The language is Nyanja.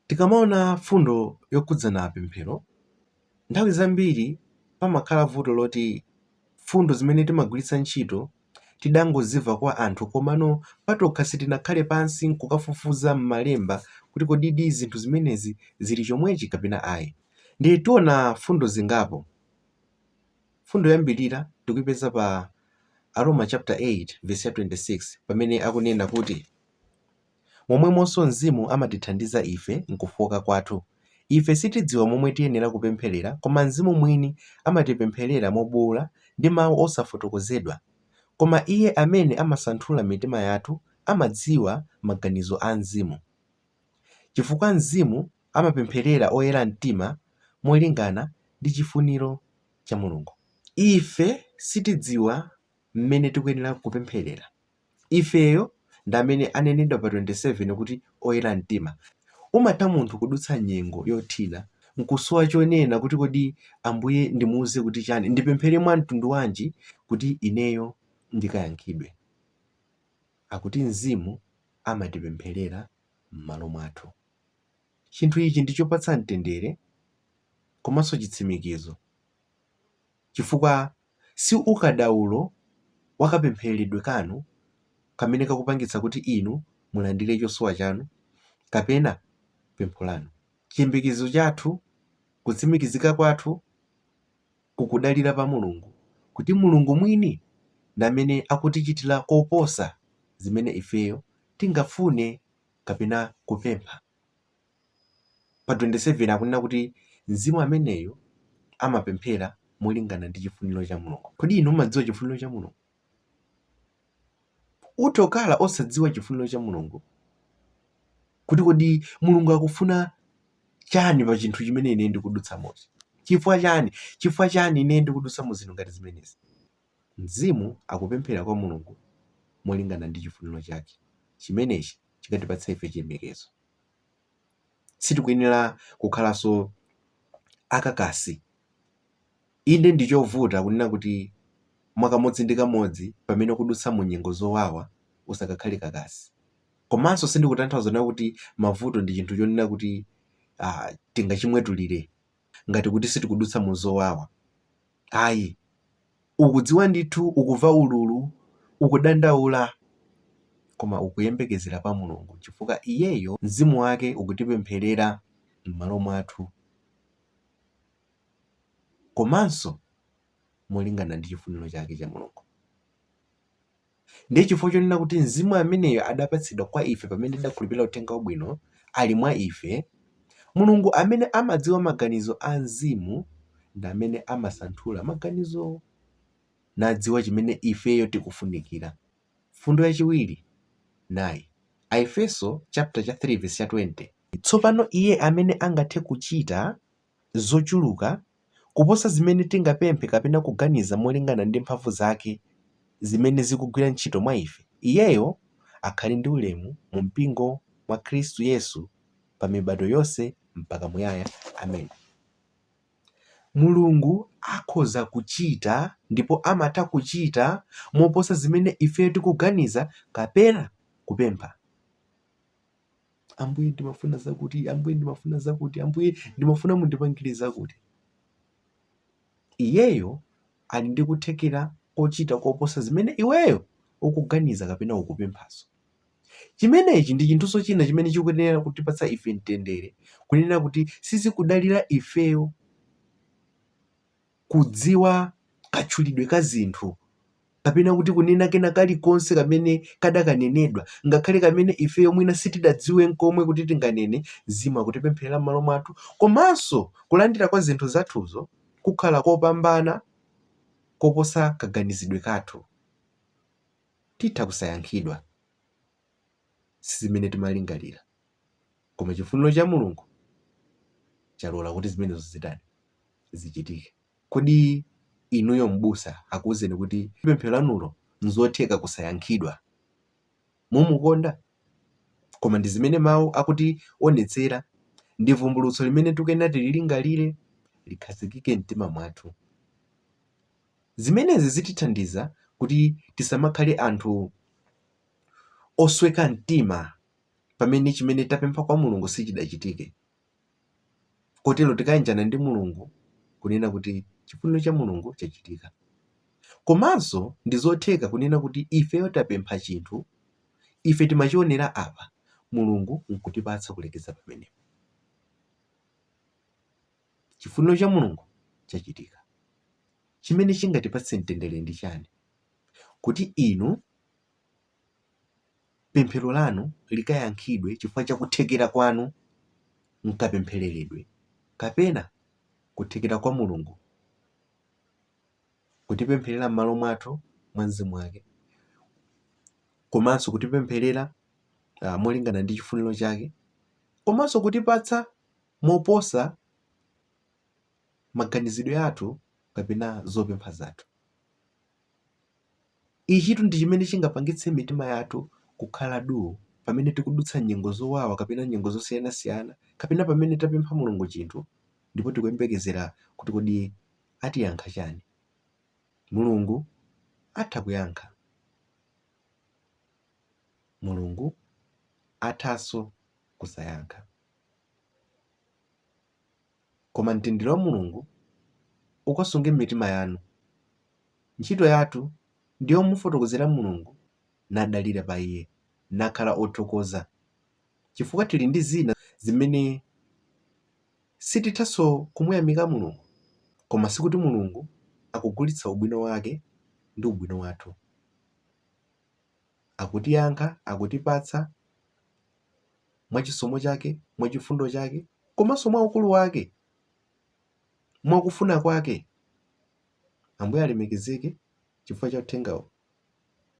Tikamaona fundo yokhudzana pemphero, nthawi zambiri pamakhala vuto loti fundo zimene timagwiritsa ntchito tidangozimva kwa anthu komano patokha sitinakhale pansi nkukafufuza m'malemba kuti kodidi zinthu zimenezi zili chomwechi kapena ayi. Ndiye tiona fundo zingapo. Fundo yambirira tikuyipeza pa Aroma chapter 8 verse 26 pamene akunena kuti momwemonso Mzimu amatithandiza ife nkufoka kwathu. Ife sitidziwa momwe tiyenera kupempherera, koma Mzimu mwini amatipempherera mobuwula ndi mawu osafotokozedwa. Koma Iye amene amasanthula mitima yathu amadziwa maganizo a Mzimu, chifukwa Mzimu amapempherera oyera mtima molingana ndi chifuniro cha Mulungu. Ife sitidziwa mmene tikuyenera kupempherera. Ifeyo ndi amene anenedwa pa 27 kuti oyera mtima. Umatha munthu kudutsa nyengo yothina nkusowa chonena kuti kodi Ambuye ndimuwuze kuti chani, ndipemphere mwa mtundu wanji kuti ineyo ndikayankhidwe. Akuti Mzimu amatipempherera m'malo mwathu. Chinthu ichi ndichopatsa mtendere komanso chitsimikizo, chifukwa si ukadaulo wakapemphereredwe kanu kamene kakupangitsa kuti inu mulandire chosowa chanu kapena pempho lanu. Chiyembekezo chathu, kutsimikizika kwathu kukudalira pa Mulungu, kuti Mulungu mwini ndi amene akutichitira koposa zimene ifeyo tingafune kapena kupempha. Pa 27 akunena kuti Mzimu ameneyo amapemphera molingana ndi chifuniro cha Mulungu. Kodi inu mumadziwa chifuniro cha Mulungu? Utokhala osadziwa chifuniro cha Mulungu kuti kodi Mulungu akufuna chani pa chinthu chimene ine ndikudutsa mochi? Chifukwa chani ine ndikudutsa mu zinthu ngati zimenezi? Mzimu akupemphera kwa Mulungu molingana ndi chifuniro chake. Chimenechi chikatipatsa ife chiyembekezo. Sitikuyenera kukhalanso akakasi. Inde ndichovuta kunena kuti mwakamodzi ndi kamodzi pamene kudutsa mu nyengo zowawa usakakhale kakasi. Komanso sindikutanthauza nawo kuti mavuto ndi chinthu chonena kuti tingachimwetulire ngati kuti sitikudutsa mu zowawa. Ayi, ukudziwa ndithu, ukuva ululu, ukudandaula, koma ukuyembekezera pa Mulungu chifukwa Iyeyo Mzimu wake ukutipempherera m'malo mwathu, komanso molingana ndi chifuniro chake cha Mulungu. Ndiye chifukwa chonena kuti Mzimu ameneyo adapatsidwa kwa ife pamene tidakhulupirira uthenga wabwino ali mwa ife. Mulungu amene amadziwa maganizo a Mzimu ndi amene amasanthula maganizo nadziwa chimene ifeyo tikufunikira. Fundo yachiwiri nayi Aefeso chapter 3 verse 20. Tsopano Iye amene angathe kuchita zochuluka kuposa zimene tingapemphe kapena kuganiza molingana ndi mphamvu zake zimene zikugwira ntchito mwa ife, Iyeyo akhale ndi ulemu mu mpingo mwa Khristu Yesu pa mibado yonse mpaka muyaya. Amen. Mulungu akhoza kuchita ndipo amatha kuchita moposa zimene ifeyo tikuganiza kapena kupempha. Ambuye ndimafuna zakuti, Ambuye ndimafuna zakuti, Ambuye ndimafuna mundipangire zakuti. Iyeyo ali ndi kuthekera kochita koposa zimene iweyo ukuganiza kapena ukupemphaso. Chimenechi ndi chinthuso china chimene chikuyenera kutipatsa ife mtendere, kunena kuti sizikudalira ifeyo kudziwa katchulidwe ka zinthu kapena kuti kunena kena kalikonse kamene kadakanenedwa, ngakhale kamene ifeyo mwina sitidadziwe nkomwe kuti tinganene. Mzimu akutipempherera m'malo mwathu, komanso kulandira kwa zinthu zathuzo kukhala kopambana koposa kaganizidwe kathu. Titha kusayankhidwa si zimene timalingalira, koma chifuniro cha Mulungu chalola kuti zimenezo zitani zichitike. Kodi inuyo m'busa akuwuzeni kuti pemphero lanulo nzotheka kusayankhidwa, mumukonda? Koma ndi zimene mawu akuti onetsera, ndi vumbulutso limene tikuyenera tililingalire likhazikike mtima mwathu. Zimenezi zitithandiza kuti tisamakhale anthu osweka mtima pamene chimene tapempha kwa Mulungu sichidachitike. kotero tikayanjana ndi Mulungu kunena kuti chifuniro cha Mulungu chachitika. Komanso ndi zotheka kunena kuti ifeyo tapempha chinthu, ife timachionera apa, Mulungu nkutipatsa kulekeza pamenepo. Chifuniro cha Mulungu chachitika. Chimene chingatipatse mtendere ndi chani? Kuti inu pemphero lanu likayankhidwe chifukwa cha kuthekera kwanu nkapemphereredwe, kapena kuthekera kwa Mulungu kutipempherera m'malo mwathu mwa mzimu wake, komanso kutipempherera molingana ndi chifuniro chake, komanso kutipatsa moposa maganizidwe athu kapena zopempha zathu. Ichitu ndi chimene chingapangitse mitima yathu kukhala duu pamene tikudutsa nyengo zowawa kapena nyengo zosiyanasiyana, kapena pamene tapempha Mulungu chinthu ndipo tikuyembekezera kuti kodi atiyankha chani. Mulungu atha kuyankha, Mulungu athanso kusayankha. Koma mtendere wa Mulungu ukasunge m'mitima yanu. Ntchito yathu ndiyo mufotokozera Mulungu nadalira pa Iye, nakhala othokoza chifukwa tili ndi zina zimene sitithanso kumuyamika Mulungu, koma sikuti Mulungu akugulitsa ubwino wake ndi ubwino wathu. Akutiyankha, akutipatsa mwa chisomo chake, mwa chifundo chake, komanso mwa ukulu wake, mwa kufuna kwake. Ambuye alemekezeke chifukwa cha uthengawo.